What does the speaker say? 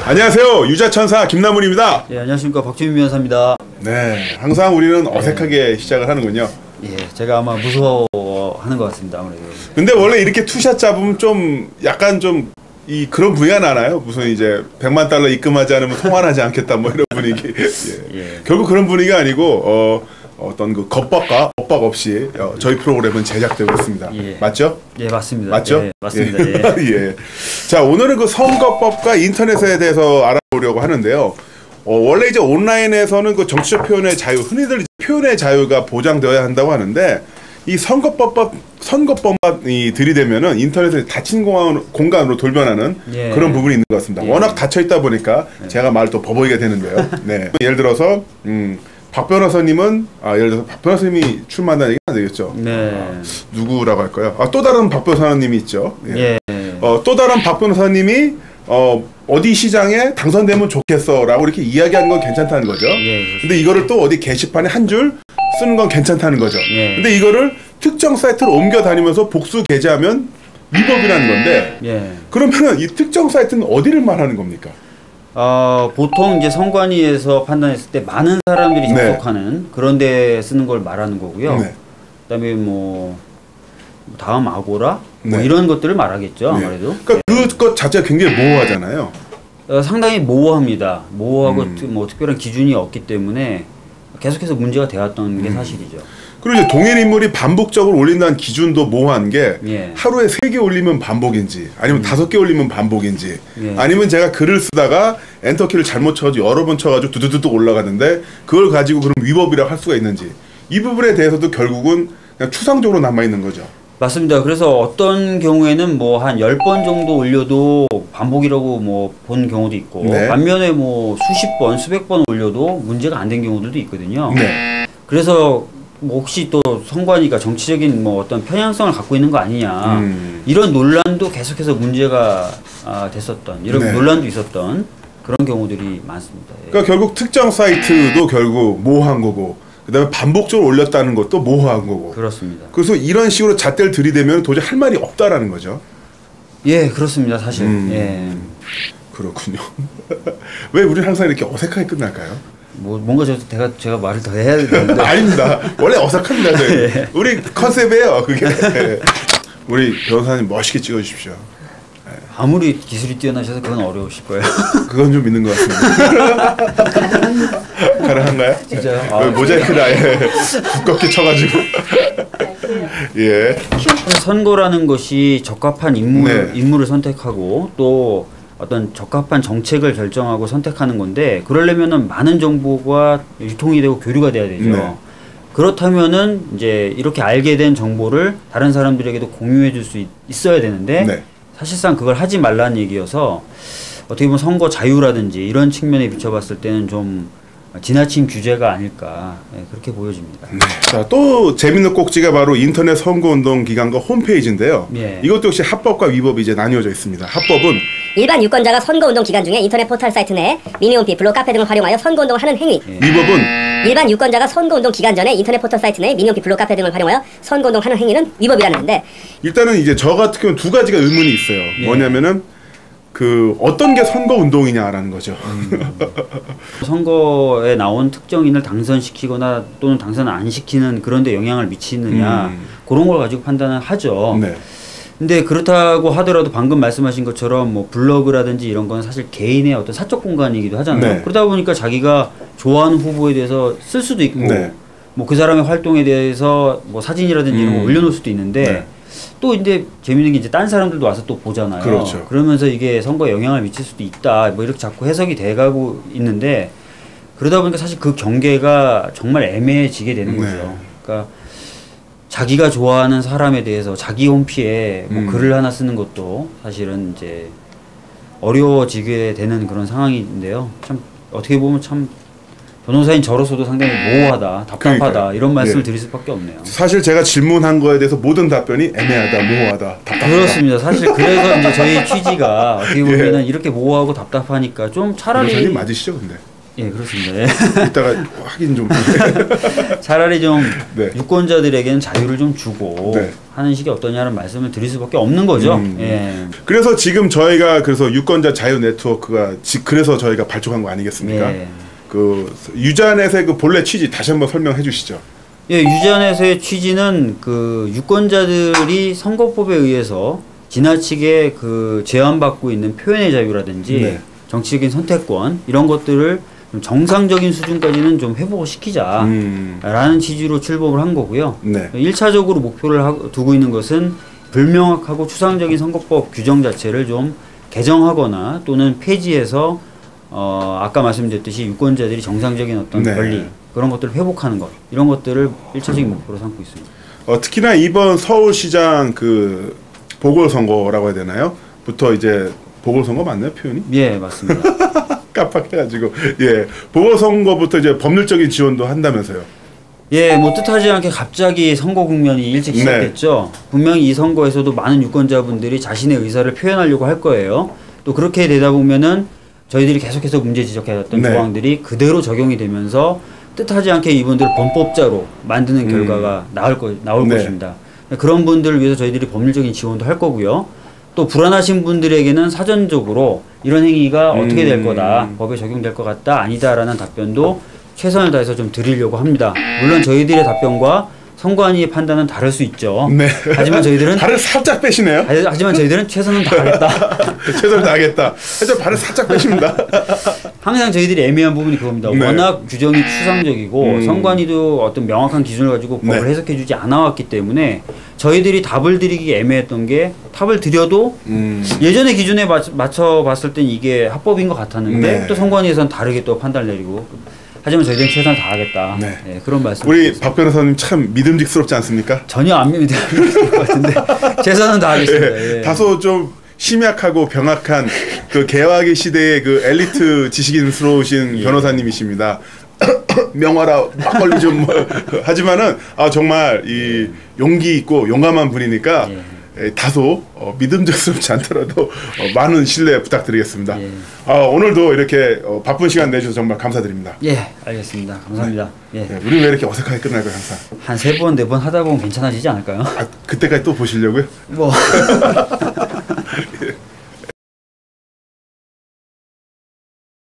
안녕하세요. 유자천사 김남훈입니다. 예, 안녕하십니까. 박주민 변호사입니다. 네, 항상 우리는 어색하게 시작을 하는군요. 예, 제가 아마 무서워하는 것 같습니다. 아무래도. 근데 원래 이렇게 투샷 잡으면 좀 약간 좀 그런 분위기가 나나요? 무슨 이제 100만 달러 입금하지 않으면 통화하지 않겠다 뭐 이런 분위기. 예. 예. 결국 그런 분위기가 아니고 어떤 그 겁박과 엇박 없이 저희 프로그램은 제작되고 있습니다. 예. 맞죠? 예, 맞습니다. 맞죠? 예, 맞습니다. 예. 예. 예. 자, 오늘은 그 선거법과 인터넷에 대해서 알아보려고 하는데요. 원래 이제 온라인에서는 그 정치적 표현의 자유, 흔히들 표현의 자유가 보장되어야 한다고 하는데, 이 선거법만 들이대면은 인터넷을 닫힌 공간으로 돌변하는 예. 그런 부분이 있는 것 같습니다. 예. 워낙 닫혀 있다 보니까 제가 말을 또 버벅이게 되는데요. 네. 예를 들어서 박 변호사님은 예를 들어서 박 변호사님이 출마한다는 얘기는 안 되겠죠. 네. 누구라고 할까요? 또 다른 박 변호사님이 있죠. 예. 또 다른 박 변호사님이 어디 시장에 당선되면 좋겠어라고 이렇게 이야기하는 건 괜찮다는 거죠. 예. 근데 이거를 또 어디 게시판에 한 줄 쓰는 건 괜찮다는 거죠. 예. 근데 이거를 특정 사이트로 옮겨 다니면서 복수 게재하면 위법이라는 건데, 예. 그러면은 이 특정 사이트는 어디를 말하는 겁니까? 보통 이제 선관위에서 판단했을 때 많은 사람들이 네. 접속하는 그런 데 쓰는 걸 말하는 거고요. 네. 그다음에 다음 아고라 뭐 네. 이런 것들을 말하겠죠. 네. 아무래도. 그러니까 그것 자체가 굉장히 모호하잖아요. 상당히 모호합니다. 모호하고 음. 특별한 기준이 없기 때문에 계속해서 문제가 되었던 게 사실이죠. 그리고 이제 동일 인물이 반복적으로 올린다는 기준도 모호한 게, 예. 하루에 3개 올리면 반복인지 아니면 5개 올리면 반복인지, 예. 아니면 제가 글을 쓰다가 엔터키를 잘못 쳐가지고 여러 번 쳐가지고 두두두둑 올라가는데 그걸 가지고 그럼 위법이라고 할 수가 있는지, 이 부분에 대해서도 결국은 그냥 추상적으로 남아있는 거죠. 맞습니다. 그래서 어떤 경우에는 한 10번 정도 올려도 반복이라고 본 경우도 있고, 네. 반면에 수십 번, 수백 번 올려도 문제가 안 된 경우들도 있거든요. 네. 그래서 혹시 또 선관위가 정치적인 어떤 편향성을 갖고 있는 거 아니냐, 이런 논란도 계속해서 문제가 됐었던, 이런 네. 논란도 있었던 그런 경우들이 많습니다. 예. 그러니까 결국 특정 사이트도 결국 모호한 거고, 그 다음에 반복적으로 올렸다는 것도 모호한 거고. 그렇습니다. 그래서 이런 식으로 잣대를 들이대면 도저히 할 말이 없다라는 거죠. 예, 그렇습니다. 사실. 예. 그렇군요. 왜 우리는 항상 이렇게 어색하게 끝날까요? 뭔가 제가 말을 더 해야 되는데. 아닙니다. 원래 어색합니다. 네. 우리 컨셉이에요, 그게. 우리 변호사님 멋있게 찍어주십시오. 아무리 기술이 뛰어나셔서 그건 어려우실 거예요. 그건 좀 있는 것 같습니다. 가능한가요? 진짜요? 모자이크를 아예 두껍게 쳐가지고. 예. 선거라는 것이 적합한 네. 인물을 선택하고 또 어떤 적합한 정책을 결정하고 선택하는 건데, 그러려면은 많은 정보가 유통이 되고 교류가 돼야 되죠. 네. 그렇다면은 이제 이렇게 알게 된 정보를 다른 사람들에게도 공유해 줄 수 있어야 되는데, 네. 사실상 그걸 하지 말라는 얘기여서 어떻게 보면 선거 자유라든지 이런 측면에 비춰봤을 때는 좀 지나친 규제가 아닐까, 그렇게 보여집니다. 네. 자, 또 재밌는 꼭지가 바로 인터넷 선거운동 기관과 홈페이지인데요. 예. 이것도 역시 합법과 위법이 이제 나뉘어져 있습니다. 합법은 일반 유권자가 선거운동 기간 중에 인터넷 포털 사이트 내 미니홈피, 블로그, 카페 등을 활용하여 선거운동을 하는 행위. 위법은 일반 유권자가 선거운동 기간 전에 인터넷 포털 사이트 내 미니홈피, 블로그, 카페 등을 활용하여 선거운동 하는 행위는 위법이라는 건데, 일단은 이제 저 같은 경우는 두 가지가 의문이 있어요. 예. 뭐냐면은 어떤 게 선거운동이냐라는 거죠. 선거에 나온 특정인을 당선시키거나 또는 당선 안 시키는 그런 데 영향을 미치느냐, 그런 걸 가지고 판단을 하죠. 네. 근데 그렇다고 하더라도 방금 말씀하신 것처럼 블로그라든지 이런 건 사실 개인의 어떤 사적 공간이기도 하잖아요. 네. 그러다 보니까 자기가 좋아하는 후보에 대해서 쓸 수도 있고, 네. 그 사람의 활동에 대해서 사진이라든지 이런 거 올려놓을 수도 있는데, 네. 또 이제 재밌는 게 이제 딴 사람들도 와서 또 보잖아요. 그렇죠. 그러면서 이게 선거에 영향을 미칠 수도 있다, 이렇게 자꾸 해석이 돼가고 있는데, 그러다 보니까 사실 그 경계가 정말 애매해지게 되는 네. 거죠. 그러니까 자기가 좋아하는 사람에 대해서 자기 홈피에 글을 하나 쓰는 것도 사실은 이제 어려워지게 되는 그런 상황인데요. 참 어떻게 보면 참 변호사인 저로서도 상당히 모호하다, 답답하다, 그러니까요. 이런 말씀을 예. 드릴 수밖에 없네요. 사실 제가 질문한 거에 대해서 모든 답변이 애매하다, 모호하다, 답답하다. 그렇습니다. 사실 그래서 이제 저희 취지가 어떻게 보면은 이렇게 모호하고 답답하니까 좀 차라리 변호사님 맞으시죠, 근데? 예, 그렇습니다. 예. 이따가 확인 좀. 차라리 좀 네. 유권자들에게는 자유를 좀 주고 네. 하는 식이 어떠냐는 말씀을 드릴 수밖에 없는 거죠. 예. 그래서 지금 저희가 그래서 유권자 자유 네트워크가 그래서 저희가 발족한 거 아니겠습니까? 예. 그 유자넷의 그 본래 취지 다시 한번 설명해 주시죠. 예, 유자넷의 취지는 그 유권자들이 선거법에 의해서 지나치게 그 제한받고 있는 표현의 자유라든지 네. 정치적인 선택권 이런 것들을 좀 정상적인 수준까지는 좀 회복을 시키자라는 취지로 출범을 한 거고요. 네. 1차적으로 목표를 두고 있는 것은 불명확하고 추상적인 선거법 규정 자체를 좀 개정하거나 또는 폐지해서 아까 말씀드렸듯이 유권자들이 정상적인 어떤 네. 권리 그런 것들을 회복하는 것 이런 것들을 1차적인 목표로 삼고 있습니다. 특히나 이번 서울시장 그 보궐선거라고 해야 되나요? 부터 이제 보궐선거 맞나요 표현이? 예, 맞습니다. 깜빡해가지고 예 보궐선거부터 이제 법률적인 지원도 한다면서요? 예, 뭐 뜻하지 않게 갑자기 선거 국면이 일찍 시작됐죠. 분명히 이 선거에서도 많은 유권자분들이 자신의 의사를 표현하려고 할 거예요. 또 그렇게 되다 보면은 저희들이 계속해서 문제 지적해왔던 네. 조항들이 그대로 적용이 되면서 뜻하지 않게 이분들을 범법자로 만드는 결과가 나올 네. 것입니다. 그런 분들을 위해서 저희들이 법률적인 지원도 할 거고요. 또 불안하신 분들에게는 사전적으로 이런 행위가 어떻게 될 거다, 법에 적용될 것 같다, 아니다라는 답변도 최선을 다해서 좀 드리려고 합니다. 물론 저희들의 답변과 선관위의 판단은 다를 수 있죠. 네. 하지만 저희들은 발을 살짝 빼시네요. 하지만 저희들은 최선은 다하겠다. 최선을 다하겠다. 하지만 발을 살짝 빼십니다. 항상 저희들이 애매한 부분이 그겁니다. 네. 워낙 규정이 추상적이고 선관위도 어떤 명확한 기준을 가지고 법을 네. 해석해주지 않아왔기 때문에 저희들이 답을 드리기 애매했던 게 답을 드려도 예전의 기준에 맞춰 봤을 땐 이게 합법인 것 같았는데 네. 또 선관위에서는 다르게 또 판단을 내리고 하지만 저희들은 최선을 다하겠다. 네. 네, 그런 말씀. 우리 박 변호사님 참 믿음직스럽지 않습니까? 전혀 안 믿을 것 같은데 최선은 다하겠습니다. 예, 예. 다소 좀 심약하고 병약한 그 개화기 시대의 그 엘리트 지식인스러우신 변호사님이십니다. 명화라 막걸리 좀 하지만은 하지만은 이 용기 있고 용감한 분이니까 다소 믿음직스럽지 않더라도 많은 신뢰 부탁드리겠습니다. 예. 오늘도 이렇게 바쁜 시간 내주셔서 정말 감사드립니다. 예, 알겠습니다. 감사합니다. 예. 우리 왜 이렇게 어색하게 끝날까요 항상? 한 3번, 4번 하다 보면 괜찮아지지 않을까요? 그때까지 또 보시려고요? 뭐